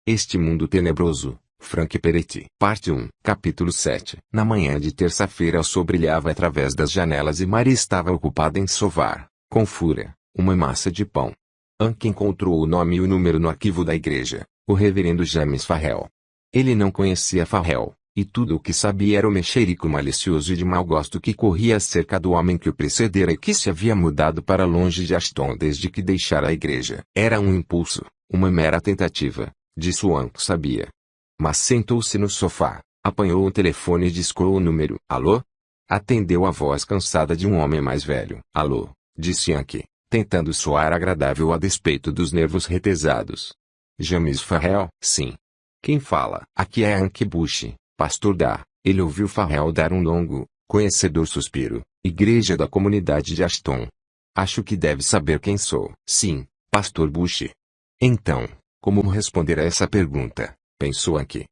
Este Mundo Tenebroso, Frank Peretti. Parte 1. Capítulo 7. Na manhã de terça-feira o sol brilhava através das janelas e Maria estava ocupada em sovar, com fúria, uma massa de pão. Anke encontrou o nome e o número no arquivo da igreja, o reverendo James Farrell. Ele não conhecia Farrell, e tudo o que sabia era o mexerico malicioso e de mau gosto que corria acerca do homem que o precedera e que se havia mudado para longe de Ashton desde que deixara a igreja. Era um impulso, uma mera tentativa, disso Anke sabia. Mas sentou-se no sofá, apanhou o telefone e discou o número. Alô? Atendeu a voz cansada de um homem mais velho. Alô, disse Anke, tentando soar agradável a despeito dos nervos retesados. James Farrell? Sim. Quem fala? Aqui é Anke Bush, pastor da... Ele ouviu Farrell dar um longo, conhecedor suspiro. Igreja da Comunidade de Ashton. Acho que deve saber quem sou. Sim, pastor Bush. Então, como responder a essa pergunta? Pensou Anke.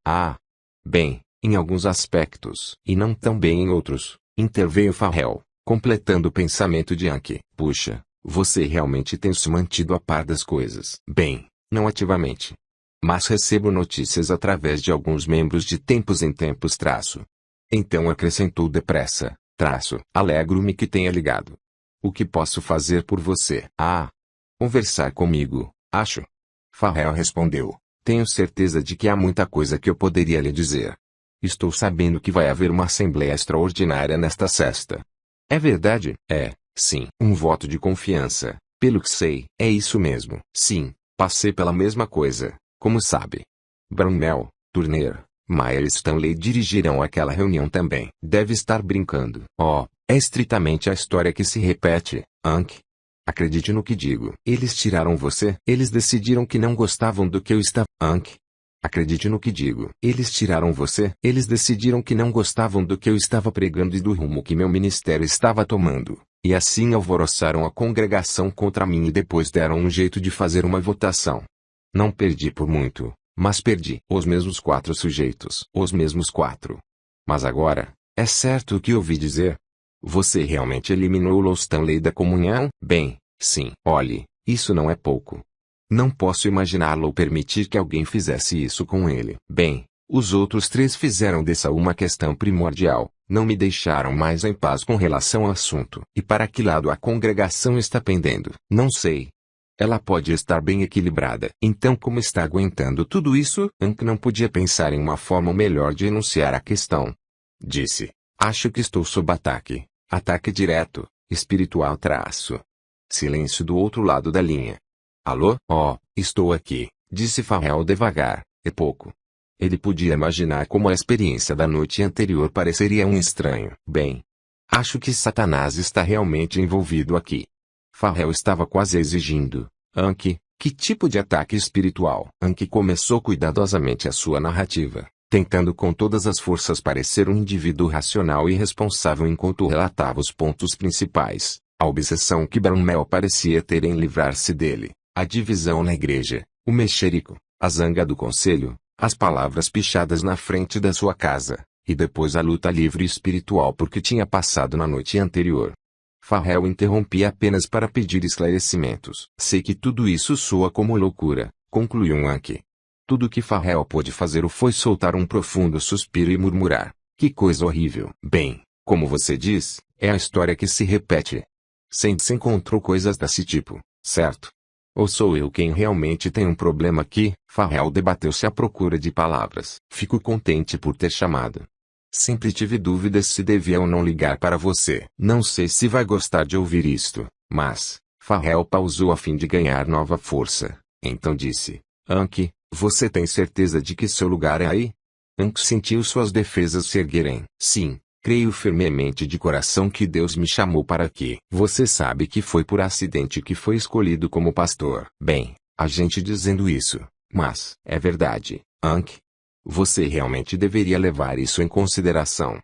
Bem, em alguns aspectos, e não tão bem em outros, interveio Farrell, completando o pensamento de Anke. Puxa, você realmente tem se mantido a par das coisas. Bem, não ativamente. Mas recebo notícias através de alguns membros de tempos em tempos. Então acrescentou depressa, alegro-me que tenha ligado. O que posso fazer por você? Conversar comigo, acho. Farrell respondeu. Tenho certeza de que há muita coisa que eu poderia lhe dizer. Estou sabendo que vai haver uma assembleia extraordinária nesta sexta. É verdade? Sim. Um voto de confiança, pelo que sei. É isso mesmo. Sim, passei pela mesma coisa, como sabe. Brownell, Turner, Meyer e Stanley dirigirão aquela reunião também. Deve estar brincando. É estritamente a história que se repete, Anke. Acredite no que digo. Eles tiraram você? Eles decidiram que não gostavam do que eu estava... Anke. Acredite no que digo. Eles tiraram você? Eles decidiram que não gostavam do que eu estava pregando e do rumo que meu ministério estava tomando, e assim alvoroçaram a congregação contra mim e depois deram um jeito de fazer uma votação. Não perdi por muito, mas perdi. Os mesmos 4 sujeitos. Os mesmos 4. Mas agora, é certo o que ouvi dizer? Você realmente eliminou o Stanley da comunhão? Bem, sim. Olhe, isso não é pouco. Não posso imaginá-lo ou permitir que alguém fizesse isso com ele. Bem, os outros 3 fizeram dessa uma questão primordial, não me deixaram mais em paz com relação ao assunto. E para que lado a congregação está pendendo? Não sei. Ela pode estar bem equilibrada. Então como está aguentando tudo isso? Anke não podia pensar em uma forma melhor de enunciar a questão. Disse. Acho que estou sob ataque. Ataque direto, espiritual. Silêncio do outro lado da linha. Alô? Estou aqui, disse Farrell devagar, e pouco. Ele podia imaginar como a experiência da noite anterior pareceria um estranho. Bem, acho que Satanás está realmente envolvido aqui. Farrell estava quase exigindo. Anke, que tipo de ataque espiritual? Anke começou cuidadosamente a sua narrativa, tentando com todas as forças parecer um indivíduo racional e responsável enquanto relatava os pontos principais, a obsessão que Brownell parecia ter em livrar-se dele, a divisão na igreja, o mexerico, a zanga do conselho, as palavras pichadas na frente da sua casa, e depois a luta livre e espiritual por que tinha passado na noite anterior. Farrell interrompia apenas para pedir esclarecimentos. Sei que tudo isso soa como loucura, concluiu Anke. Tudo que Farrell pôde fazer foi soltar um profundo suspiro e murmurar. Que coisa horrível. Bem, como você diz, é a história que se repete. Sempre se encontrou coisas desse tipo, certo? Ou sou eu quem realmente tem um problema aqui? Farrell debateu-se à procura de palavras. Fico contente por ter chamado. Sempre tive dúvidas se devia ou não ligar para você. Não sei se vai gostar de ouvir isto, mas... Farrell pausou a fim de ganhar nova força. Então disse. Anke, você tem certeza de que seu lugar é aí? Anke sentiu suas defesas se erguerem. Sim, creio firmemente de coração que Deus me chamou para aqui. Você sabe que foi por acidente que foi escolhido como pastor. Bem, a gente dizendo isso, mas é verdade, Anke. Você realmente deveria levar isso em consideração.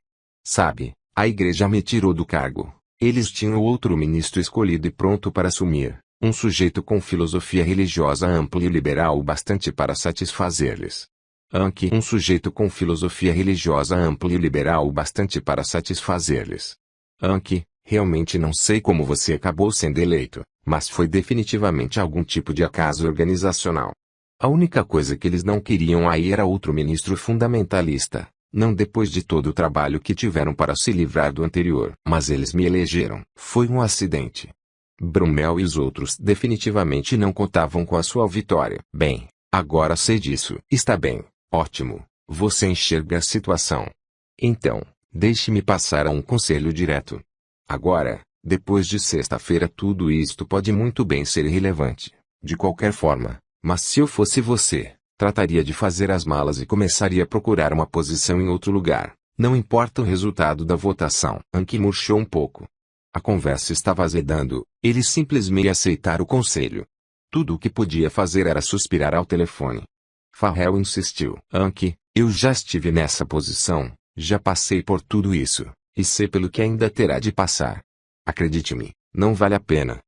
Sabe, a igreja me tirou do cargo. Eles tinham outro ministro escolhido e pronto para assumir, um sujeito com filosofia religiosa ampla e liberal o bastante para satisfazer-lhes. Anke, um sujeito com filosofia religiosa ampla e liberal o bastante para satisfazer-lhes. Anke, realmente não sei como você acabou sendo eleito, mas foi definitivamente algum tipo de acaso organizacional. A única coisa que eles não queriam aí era outro ministro fundamentalista, não depois de todo o trabalho que tiveram para se livrar do anterior. Mas eles me elegeram. Foi um acidente. Brummel e os outros definitivamente não contavam com a sua vitória. Bem, agora sei disso. Está bem, ótimo. Você enxerga a situação. Então, deixe-me passar a um conselho direto. Agora, depois de sexta-feira tudo isto pode muito bem ser irrelevante. De qualquer forma, mas se eu fosse você, trataria de fazer as malas e começaria a procurar uma posição em outro lugar. Não importa o resultado da votação. Anki murchou um pouco. A conversa estava azedando, ele simplesmente aceitar o conselho. Tudo o que podia fazer era suspirar ao telefone. Farrell insistiu. Anki, eu já estive nessa posição, já passei por tudo isso, e sei pelo que ainda terá de passar. Acredite-me, não vale a pena.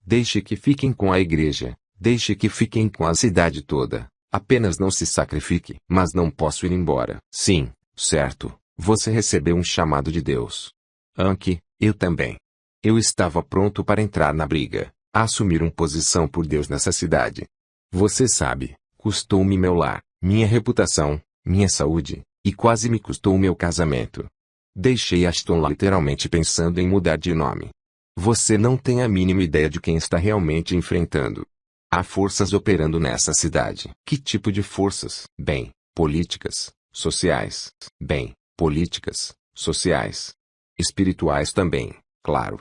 Deixe que fiquem com a igreja, deixe que fiquem com a cidade toda, apenas não se sacrifique. Mas não posso ir embora. Sim, certo, você recebeu um chamado de Deus. Anki, eu também. Eu estava pronto para entrar na briga, a assumir uma posição por Deus nessa cidade. Você sabe, custou-me meu lar, minha reputação, minha saúde, e quase me custou meu casamento. Deixei Ashton lá literalmente pensando em mudar de nome. Você não tem a mínima ideia de quem está realmente enfrentando. Há forças operando nessa cidade. Que tipo de forças? Bem, políticas, sociais. Bem, políticas, sociais. Espirituais também, claro.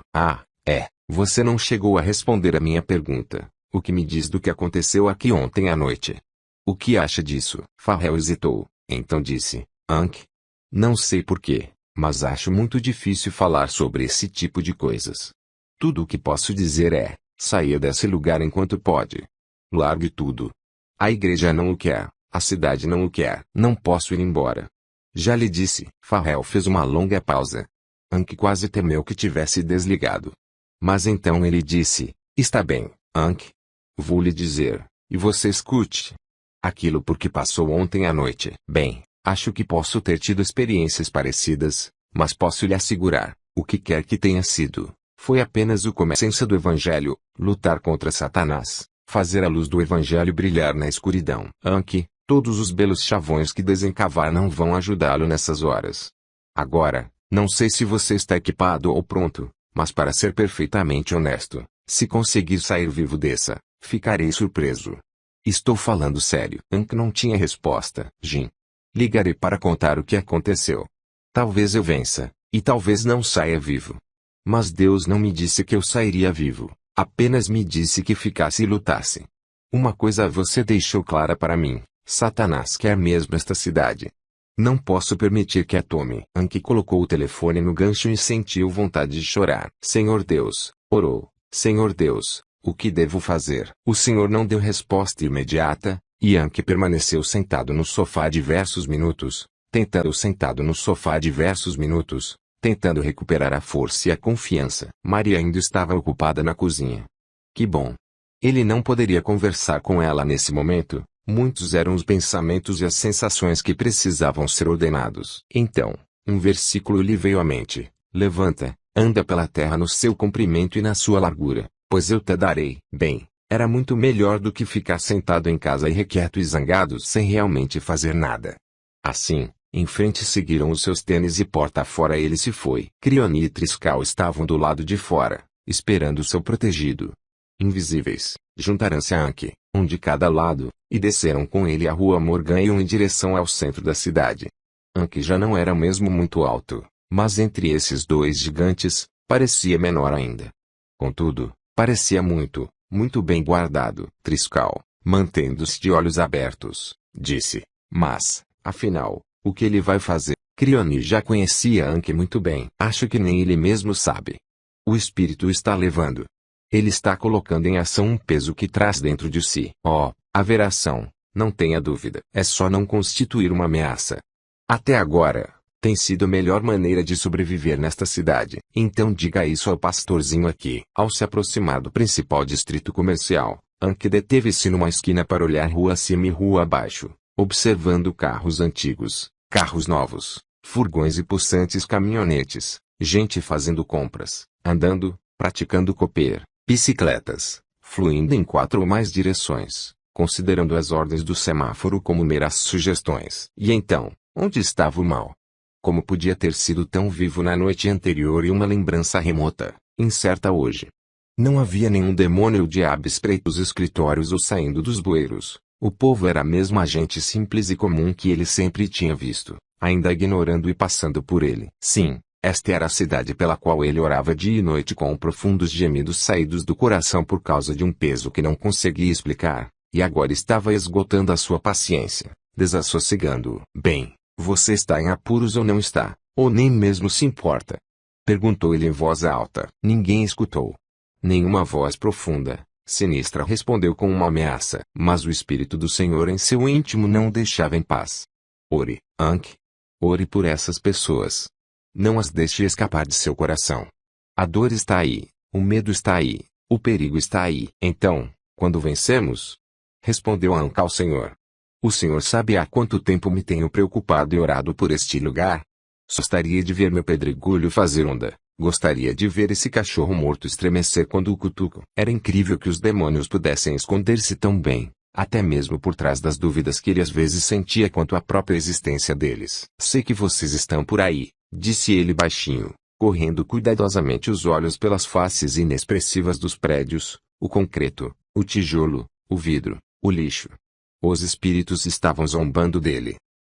Você não chegou a responder a minha pergunta. O que me diz do que aconteceu aqui ontem à noite? O que acha disso? Farrell hesitou, então disse, Anki. Não sei porquê, mas acho muito difícil falar sobre esse tipo de coisas. Tudo o que posso dizer é, saia desse lugar enquanto pode. Largue tudo. A igreja não o quer, a cidade não o quer. Não posso ir embora. Já lhe disse. Farrell fez uma longa pausa. Anki quase temeu que tivesse desligado. Mas então ele disse, está bem, Anki. Vou lhe dizer, e você escute. Aquilo por que passou ontem à noite. Bem, acho que posso ter tido experiências parecidas, mas posso lhe assegurar, o que quer que tenha sido, foi apenas o começo do Evangelho, lutar contra Satanás, fazer a luz do Evangelho brilhar na escuridão. Anki, todos os belos chavões que desencavar não vão ajudá-lo nessas horas. Agora, não sei se você está equipado ou pronto, mas para ser perfeitamente honesto, se conseguir sair vivo dessa, ficarei surpreso. Estou falando sério. Anki não tinha resposta. Jim. Ligarei para contar o que aconteceu. Talvez eu vença, e talvez não saia vivo. Mas Deus não me disse que eu sairia vivo, apenas me disse que ficasse e lutasse. Uma coisa você deixou clara para mim, Satanás quer mesmo esta cidade. Não posso permitir que a tome. Anki colocou o telefone no gancho e sentiu vontade de chorar. Senhor Deus, orou, Senhor Deus, o que devo fazer? O Senhor não deu resposta imediata, e Anki permaneceu sentado no sofá diversos minutos, tentando recuperar a força e a confiança. Maria ainda estava ocupada na cozinha. Que bom! Ele não poderia conversar com ela nesse momento, muitos eram os pensamentos e as sensações que precisavam ser ordenados. Então, um versículo lhe veio à mente, levanta, anda pela terra no seu comprimento e na sua largura, pois eu te darei. Bem, era muito melhor do que ficar sentado em casa irrequieto e zangado sem realmente fazer nada. Assim, em frente seguiram os seus tênis e porta fora ele se foi. Crione e Triscal estavam do lado de fora, esperando seu protegido. Invisíveis, juntaram-se a Anki, um de cada lado, e desceram com ele a rua Morgan e iam em direção ao centro da cidade. Anki já não era mesmo muito alto, mas entre esses dois gigantes, parecia menor ainda. Contudo, parecia muito bem guardado. Triscal, mantendo-se de olhos abertos, disse, mas, afinal, o que ele vai fazer? Crione já conhecia Anki muito bem. Acho que nem ele mesmo sabe. O espírito está levando. Ele está colocando em ação um peso que traz dentro de si. Haverá ação, não tenha dúvida. É só não constituir uma ameaça. Até agora, tem sido a melhor maneira de sobreviver nesta cidade. Então diga isso ao pastorzinho aqui. Ao se aproximar do principal distrito comercial, Anki deteve-se numa esquina para olhar rua acima e rua abaixo, observando carros antigos, carros novos, furgões e possantes caminhonetes, gente fazendo compras, andando, praticando couper, bicicletas, fluindo em 4 ou mais direções, considerando as ordens do semáforo como meras sugestões. E então, onde estava o mal? Como podia ter sido tão vivo na noite anterior e uma lembrança remota, incerta hoje? Não havia nenhum demônio ou diabo espreitando os escritórios ou saindo dos bueiros. O povo era a mesma gente simples e comum que ele sempre tinha visto, ainda ignorando e passando por ele. Sim, esta era a cidade pela qual ele orava dia e noite com profundos gemidos saídos do coração por causa de um peso que não conseguia explicar, e agora estava esgotando a sua paciência, desassossegando-o. Bem, você está em apuros ou não está, ou nem mesmo se importa? Perguntou ele em voz alta. Ninguém escutou. Nenhuma voz profunda, sinistra respondeu com uma ameaça. Mas o Espírito do Senhor em seu íntimo não o deixava em paz. Ore, Ankh. Ore por essas pessoas. Não as deixe escapar de seu coração. A dor está aí, o medo está aí, o perigo está aí. Então, quando vencemos? Respondeu Ankh ao Senhor. O Senhor sabe há quanto tempo me tenho preocupado e orado por este lugar? Gostaria de ver meu pedregulho fazer onda. Gostaria de ver esse cachorro morto estremecer quando o cutuco. Era incrível que os demônios pudessem esconder-se tão bem, até mesmo por trás das dúvidas que ele às vezes sentia quanto à própria existência deles. Sei que vocês estão por aí, disse ele baixinho, correndo cuidadosamente os olhos pelas faces inexpressivas dos prédios, o concreto, o tijolo, o vidro, o lixo. Os espíritos estavam zombando dele.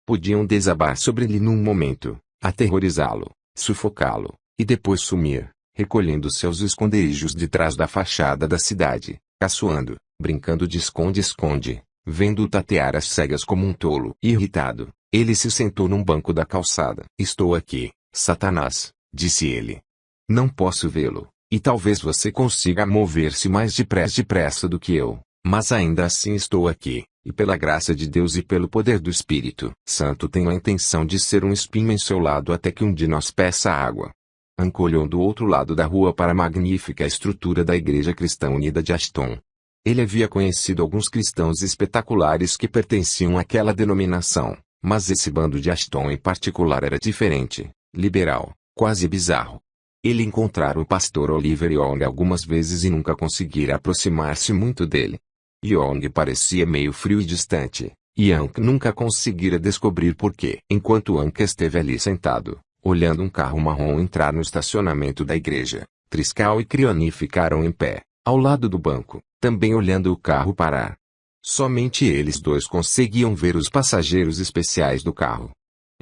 Podiam desabar sobre ele num momento, aterrorizá-lo, sufocá-lo, e depois sumir, recolhendo seus esconderijos de trás da fachada da cidade, caçoando, brincando de esconde-esconde, vendo-o tatear as cegas como um tolo. Irritado, ele se sentou num banco da calçada. Estou aqui, Satanás, disse ele. Não posso vê-lo, e talvez você consiga mover-se mais depressa do que eu, mas ainda assim estou aqui, e pela graça de Deus e pelo poder do Espírito Santo tenho a intenção de ser um espinho em seu lado até que um de nós peça água. Ankh olhou do outro lado da rua para a magnífica estrutura da Igreja Cristã Unida de Ashton. Ele havia conhecido alguns cristãos espetaculares que pertenciam àquela denominação, mas esse bando de Ashton em particular era diferente, liberal, quase bizarro. Ele encontrara o pastor Oliver Young algumas vezes e nunca conseguira aproximar-se muito dele. Young parecia meio frio e distante, e Ankh nunca conseguira descobrir por quê. Enquanto Ankh esteve ali sentado, olhando um carro marrom entrar no estacionamento da igreja, Triscal e Crioni ficaram em pé, ao lado do banco, também olhando o carro parar. Somente eles dois conseguiam ver os passageiros especiais do carro.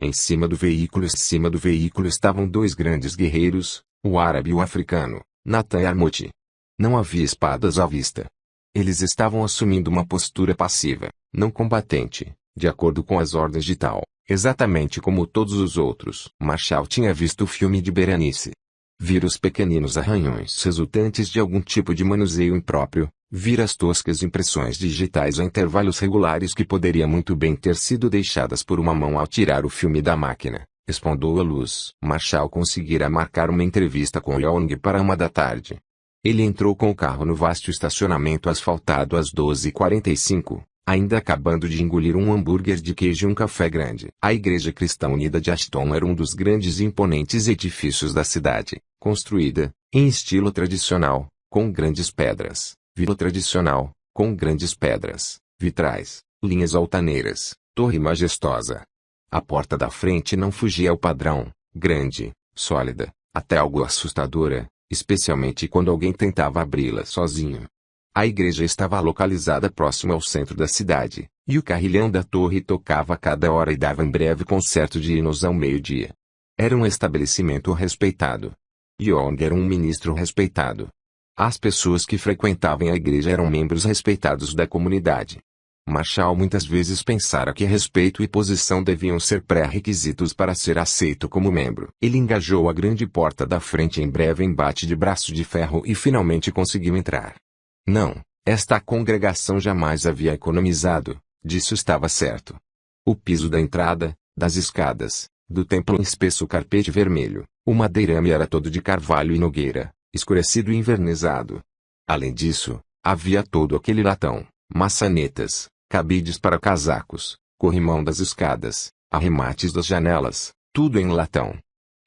Em cima do veículo estavam dois grandes guerreiros, o árabe e o africano, Nathan e Armoti. Não havia espadas à vista. Eles estavam assumindo uma postura passiva, não combatente, de acordo com as ordens de Tal. Exatamente como todos os outros. Marshall tinha visto o filme de Berenice. Vira os pequeninos arranhões resultantes de algum tipo de manuseio impróprio, vira as toscas impressões digitais a intervalos regulares que poderia muito bem ter sido deixadas por uma mão ao tirar o filme da máquina, expondo a luz. Marshall conseguira marcar uma entrevista com Young para 1 da tarde. Ele entrou com o carro no vasto estacionamento asfaltado às 12h45. Ainda acabando de engolir um hambúrguer de queijo e um café grande. A Igreja Cristã Unida de Ashton era um dos grandes e imponentes edifícios da cidade, construída, em estilo tradicional, com grandes pedras, vila tradicional, com grandes pedras, vitrais, linhas altaneiras, torre majestosa. A porta da frente não fugia ao padrão, grande, sólida, até algo assustadora, especialmente quando alguém tentava abri-la sozinho. A igreja estava localizada próximo ao centro da cidade, e o carrilhão da torre tocava a cada hora e dava um breve concerto de hinos ao meio-dia. Era um estabelecimento respeitado. Young era um ministro respeitado. As pessoas que frequentavam a igreja eram membros respeitados da comunidade. Marshall muitas vezes pensara que respeito e posição deviam ser pré-requisitos para ser aceito como membro. Ele engajou a grande porta da frente em breve embate de braço de ferro e finalmente conseguiu entrar. Não, esta congregação jamais havia economizado, disso estava certo. O piso da entrada, das escadas, do templo em espesso carpete vermelho, o madeirame era todo de carvalho e nogueira, escurecido e envernizado. Além disso, havia todo aquele latão, maçanetas, cabides para casacos, corrimão das escadas, arremates das janelas, tudo em latão.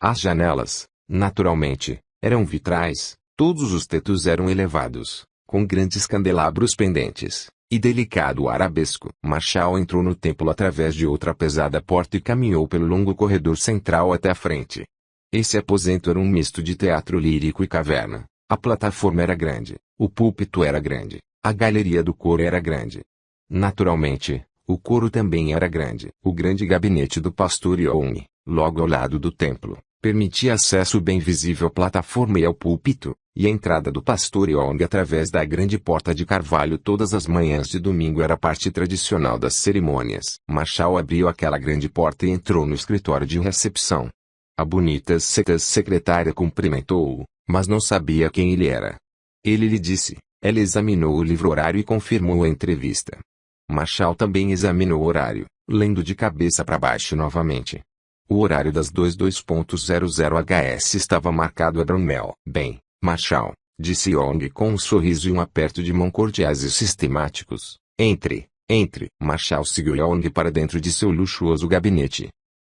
As janelas, naturalmente, eram vitrais, todos os tetos eram elevados, com grandes candelabros pendentes, e delicado arabesco. Marshall entrou no templo através de outra pesada porta e caminhou pelo longo corredor central até a frente. Esse aposento era um misto de teatro lírico e caverna. A plataforma era grande, o púlpito era grande, a galeria do coro era grande. Naturalmente, o coro também era grande. O grande gabinete do pastor Young, logo ao lado do templo, permitia acesso bem visível à plataforma e ao púlpito, e a entrada do pastor Young através da grande porta de carvalho todas as manhãs de domingo era parte tradicional das cerimônias. Marshall abriu aquela grande porta e entrou no escritório de recepção. A bonita secretária cumprimentou-o, mas não sabia quem ele era. Ele lhe disse. Ela examinou o livro horário e confirmou a entrevista. Marshall também examinou o horário, lendo de cabeça para baixo novamente. O horário das 22:00 HS estava marcado a Bromell. Bem, Marshall, disse Young com um sorriso e um aperto de mão cordiais e sistemáticos. Entre. Marshall seguiu Young para dentro de seu luxuoso gabinete.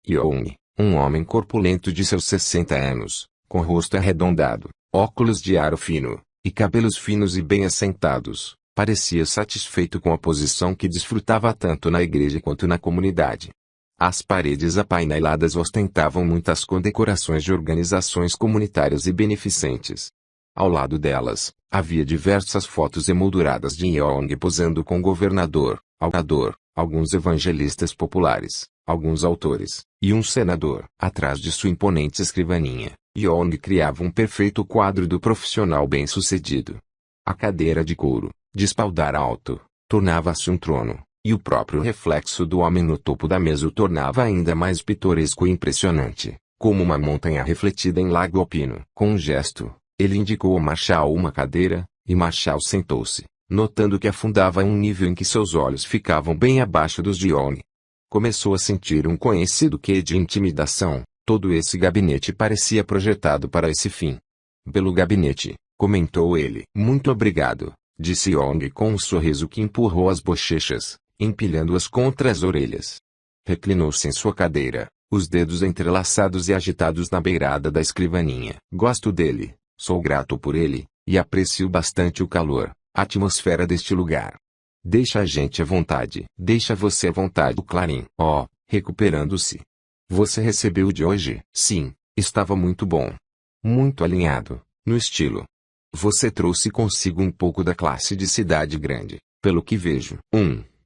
Young, um homem corpulento de seus 60 anos, com rosto arredondado, óculos de aro fino, e cabelos finos e bem assentados, parecia satisfeito com a posição que desfrutava tanto na igreja quanto na comunidade. As paredes apaineladas ostentavam muitas condecorações de organizações comunitárias e beneficentes. Ao lado delas, havia diversas fotos emolduradas de Young posando com governador, alguns evangelistas populares, alguns autores, e um senador. Atrás de sua imponente escrivaninha, Young criava um perfeito quadro do profissional bem-sucedido. A cadeira de couro, de espaldar alto, tornava-se um trono, e o próprio reflexo do homem no topo da mesa o tornava ainda mais pitoresco e impressionante, como uma montanha refletida em lago alpino. Com um gesto, ele indicou a Marshall uma cadeira, e Marshall sentou-se, notando que afundava a um nível em que seus olhos ficavam bem abaixo dos de Young. Começou a sentir um conhecido quê de intimidação. Todo esse gabinete parecia projetado para esse fim. Belo gabinete, comentou ele. Muito obrigado, disse Young com um sorriso que empurrou as bochechas, empilhando-as contra as orelhas. Reclinou-se em sua cadeira, os dedos entrelaçados e agitados na beirada da escrivaninha. Gosto dele, sou grato por ele, e aprecio bastante o calor, a atmosfera deste lugar. Deixa a gente à vontade. Deixa você à vontade. O Clarim. Oh, recuperando-se. Você recebeu o de hoje? Sim, estava muito bom. Muito alinhado, no estilo. Você trouxe consigo um pouco da classe de cidade grande, pelo que vejo.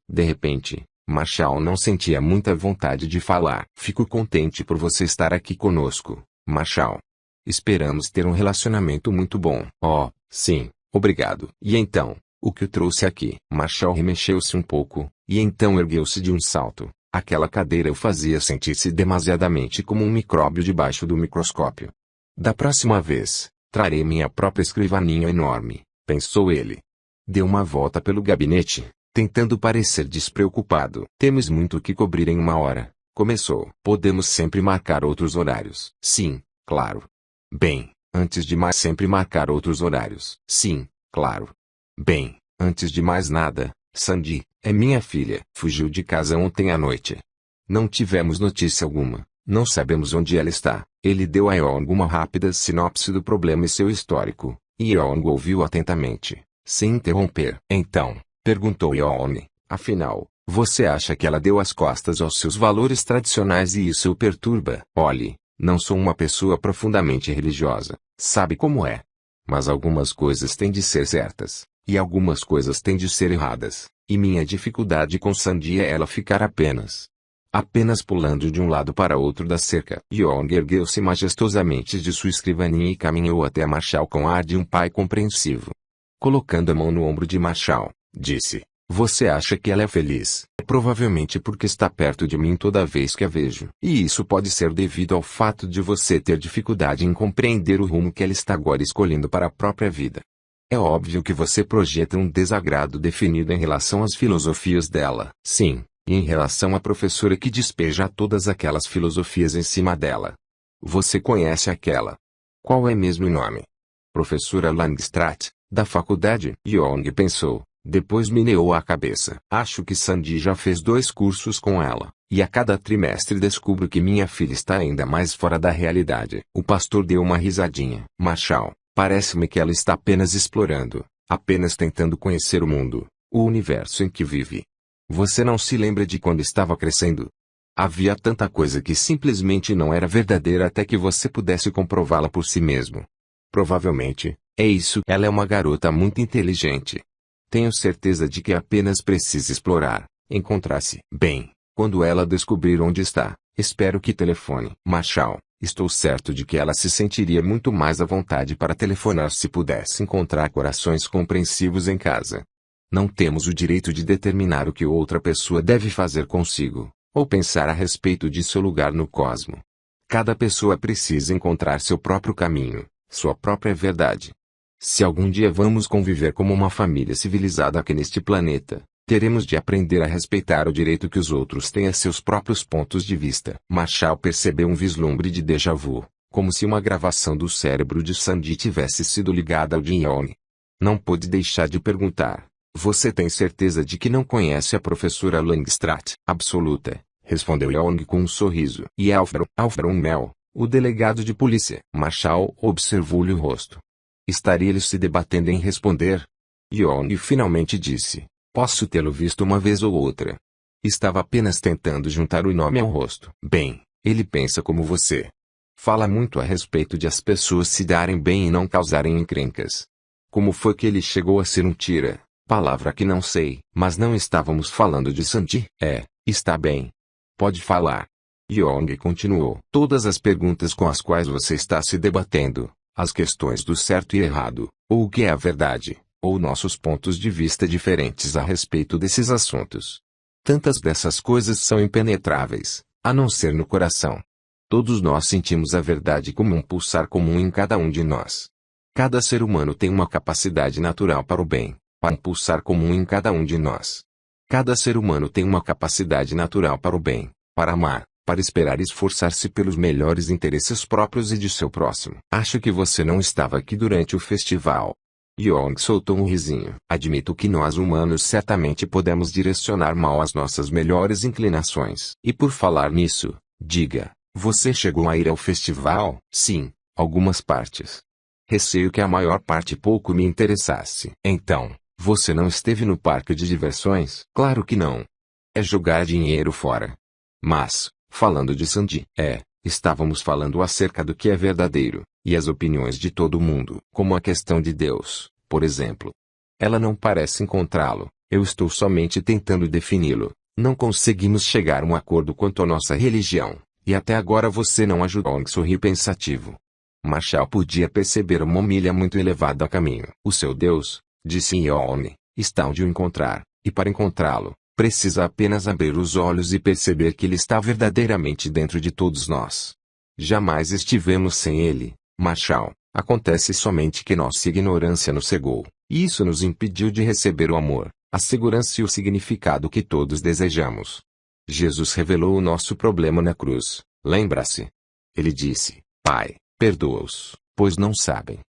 De repente, Marshall não sentia muita vontade de falar. Fico contente por você estar aqui conosco, Marshall. Esperamos ter um relacionamento muito bom. Oh, sim, obrigado. E então, o que o trouxe aqui? Marshall remexeu-se um pouco, e então ergueu-se de um salto. Aquela cadeira o fazia sentir-se demasiadamente como um micróbio debaixo do microscópio. Da próxima vez, trarei minha própria escrivaninha enorme, pensou ele. Deu uma volta pelo gabinete, tentando parecer despreocupado. Temos muito o que cobrir em uma hora, começou. Podemos sempre marcar outros horários. Sim, claro. Bem, antes de mais sempre marcar outros horários. Sim, claro. Bem, antes de mais nada, Sandy, é minha filha. Fugiu de casa ontem à noite. Não tivemos notícia alguma, não sabemos onde ela está. Ele deu a Young uma rápida sinopse do problema e seu histórico, e Young ouviu atentamente, sem interromper. Então, perguntou Young, afinal, você acha que ela deu as costas aos seus valores tradicionais e isso o perturba? Olhe, não sou uma pessoa profundamente religiosa, sabe como é. Mas algumas coisas têm de ser certas, e algumas coisas têm de ser erradas, e minha dificuldade com Sandy é ela ficar apenas pulando de um lado para outro da cerca. Young ergueu-se majestosamente de sua escrivaninha e caminhou até Marshall com ar de um pai compreensivo. Colocando a mão no ombro de Marshall, disse, você acha que ela é feliz? Provavelmente porque está perto de mim toda vez que a vejo. E isso pode ser devido ao fato de você ter dificuldade em compreender o rumo que ela está agora escolhendo para a própria vida. É óbvio que você projeta um desagrado definido em relação às filosofias dela. Sim, e em relação à professora que despeja todas aquelas filosofias em cima dela. Você conhece aquela? Qual é mesmo o nome? Professora Langstrath, da faculdade? Young pensou, depois meneou a cabeça. Acho que Sandy já fez 2 cursos com ela, e a cada trimestre descubro que minha filha está ainda mais fora da realidade. O pastor deu uma risadinha. Marshall, parece-me que ela está apenas explorando, apenas tentando conhecer o mundo. O universo em que vive. Você não se lembra de quando estava crescendo? Havia tanta coisa que simplesmente não era verdadeira até que você pudesse comprová-la por si mesmo. Provavelmente, é isso. Ela é uma garota muito inteligente. Tenho certeza de que apenas precisa explorar, encontrar-se. Bem, quando ela descobrir onde está, espero que telefone. Marshall, estou certo de que ela se sentiria muito mais à vontade para telefonar se pudesse encontrar corações compreensivos em casa. Não temos o direito de determinar o que outra pessoa deve fazer consigo, ou pensar a respeito de seu lugar no cosmo. Cada pessoa precisa encontrar seu próprio caminho, sua própria verdade. Se algum dia vamos conviver como uma família civilizada aqui neste planeta, teremos de aprender a respeitar o direito que os outros têm a seus próprios pontos de vista. Marshall percebeu um vislumbre de déjà vu, como se uma gravação do cérebro de Sandy tivesse sido ligada ao de Young. Não pôde deixar de perguntar: você tem certeza de que não conhece a professora Langstrath? Absoluta, respondeu Young com um sorriso. E Alfred Mel, o delegado de polícia? Marshall observou-lhe o rosto. Estaria ele se debatendo em responder? Young finalmente disse: posso tê-lo visto uma vez ou outra. Estava apenas tentando juntar o nome ao rosto. Bem, ele pensa como você. Fala muito a respeito de as pessoas se darem bem e não causarem encrencas. Como foi que ele chegou a ser um tira? Palavra que não sei. Mas não estávamos falando de Sandy? Está bem. Pode falar. Young continuou. Todas as perguntas com as quais você está se debatendo, as questões do certo e errado, ou o que é a verdade, ou nossos pontos de vista diferentes a respeito desses assuntos. Tantas dessas coisas são impenetráveis, a não ser no coração. Todos nós sentimos a verdade como um pulsar comum em cada um de nós. Cada ser humano tem uma capacidade natural para o bem, para um pulsar comum em cada um de nós. Cada ser humano tem uma capacidade natural para o bem, para amar, para esperar e esforçar-se pelos melhores interesses próprios e de seu próximo. Acho que você não estava aqui durante o festival. Young soltou um risinho. Admito que nós humanos certamente podemos direcionar mal as nossas melhores inclinações. E por falar nisso, diga, você chegou a ir ao festival? Sim, algumas partes. Receio que a maior parte pouco me interessasse. Então, você não esteve no parque de diversões? Claro que não. É jogar dinheiro fora. Mas, falando de Sandy, estávamos falando acerca do que é verdadeiro, e as opiniões de todo mundo, como a questão de Deus, por exemplo. Ela não parece encontrá-lo, eu estou somente tentando defini-lo. Não conseguimos chegar a um acordo quanto à nossa religião, e até agora você não ajudou. Young sorriu pensativo. Marshall podia perceber uma humilha muito elevada a caminho. O seu Deus, disse Young, está onde o encontrar, e para encontrá-lo, precisa apenas abrir os olhos e perceber que ele está verdadeiramente dentro de todos nós. Jamais estivemos sem ele, Marshall. Acontece somente que nossa ignorância nos cegou, e isso nos impediu de receber o amor, a segurança e o significado que todos desejamos. Jesus revelou o nosso problema na cruz, lembra-se? Ele disse: Pai, perdoa-os, pois não sabem.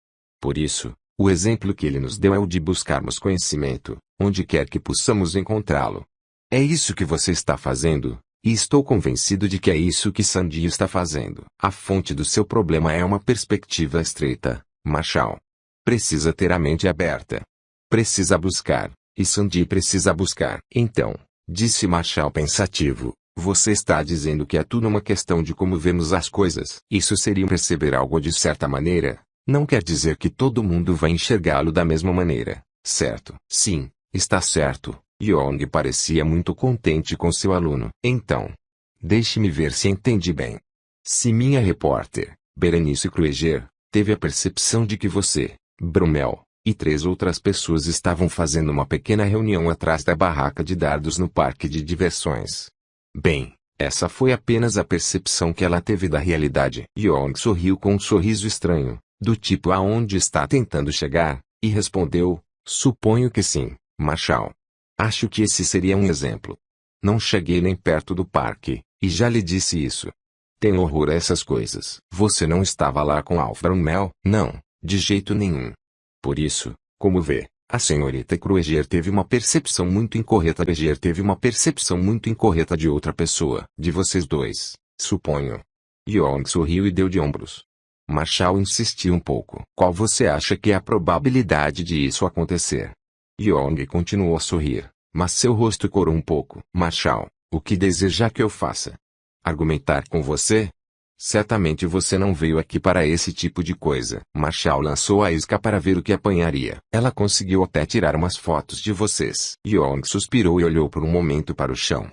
Por isso, o exemplo que ele nos deu é o de buscarmos conhecimento, onde quer que possamos encontrá-lo. É isso que você está fazendo, e estou convencido de que é isso que Sandy está fazendo. A fonte do seu problema é uma perspectiva estreita, Marshall. Precisa ter a mente aberta. Precisa buscar, e Sandy precisa buscar. Então, disse Marshall pensativo, você está dizendo que é tudo uma questão de como vemos as coisas. Isso seria perceber algo de certa maneira. Não quer dizer que todo mundo vai enxergá-lo da mesma maneira, certo? Sim, está certo. Young parecia muito contente com seu aluno. Então, deixe-me ver se entendi bem. Se minha repórter, Berenice Krueger, teve a percepção de que você, Brumel, e 3 outras pessoas estavam fazendo uma pequena reunião atrás da barraca de dardos no parque de diversões. Bem, essa foi apenas a percepção que ela teve da realidade. Young sorriu com um sorriso estranho, do tipo aonde está tentando chegar, e respondeu, suponho que sim, Marshall. Acho que esse seria um exemplo. Não cheguei nem perto do parque, e já lhe disse isso. Tenho horror a essas coisas. Você não estava lá com Alfred Mel? Não, de jeito nenhum. Por isso, como vê, a senhorita Krueger teve uma percepção muito incorreta. Krueger teve uma percepção muito incorreta de outra pessoa. De vocês dois, suponho. Young sorriu e deu de ombros. Marshall insistiu um pouco. Qual você acha que é a probabilidade de isso acontecer? Yong continuou a sorrir, mas seu rosto corou um pouco. Marshal, o que deseja que eu faça? Argumentar com você? Certamente você não veio aqui para esse tipo de coisa. Marshal lançou a isca para ver o que apanharia. Ela conseguiu até tirar umas fotos de vocês. Yong suspirou e olhou por um momento para o chão.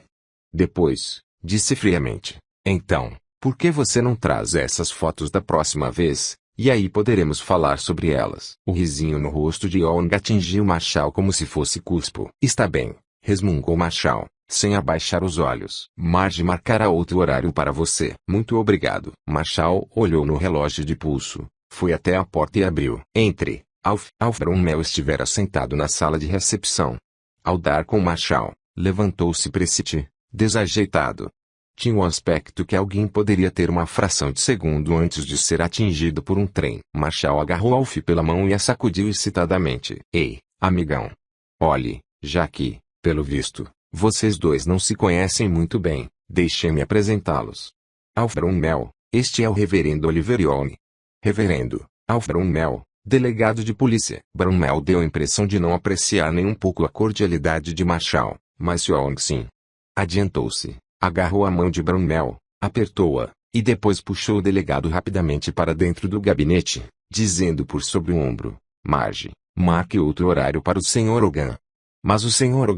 Depois, disse friamente, então, por que você não traz essas fotos da próxima vez? E aí poderemos falar sobre elas. O risinho no rosto de Yong atingiu Marshal como se fosse cuspo. Está bem, resmungou Marshal, sem abaixar os olhos. Marge marcará outro horário para você. Muito obrigado. Marshal olhou no relógio de pulso, foi até a porta e abriu. Entre. Alf Brunel estivera sentado na sala de recepção. Ao dar com Marshal, levantou-se desajeitado. Tinha o aspecto que alguém poderia ter uma fração de segundo antes de ser atingido por um trem. Marshal agarrou Alf pela mão e a sacudiu excitadamente. Ei, amigão. Olhe, já que, pelo visto, vocês dois não se conhecem muito bem, deixem-me apresentá-los. Alf Brunel, este é o reverendo Oliver Yong. Reverendo, Alf Brunel, delegado de polícia. Brunel deu a impressão de não apreciar nem um pouco a cordialidade de Marshal, mas Yong sim. Adiantou-se. Agarrou a mão de Brunel, apertou-a, e depois puxou o delegado rapidamente para dentro do gabinete, dizendo por sobre o ombro, Marge, marque outro horário para o Sr. Hogan. Mas o Sr.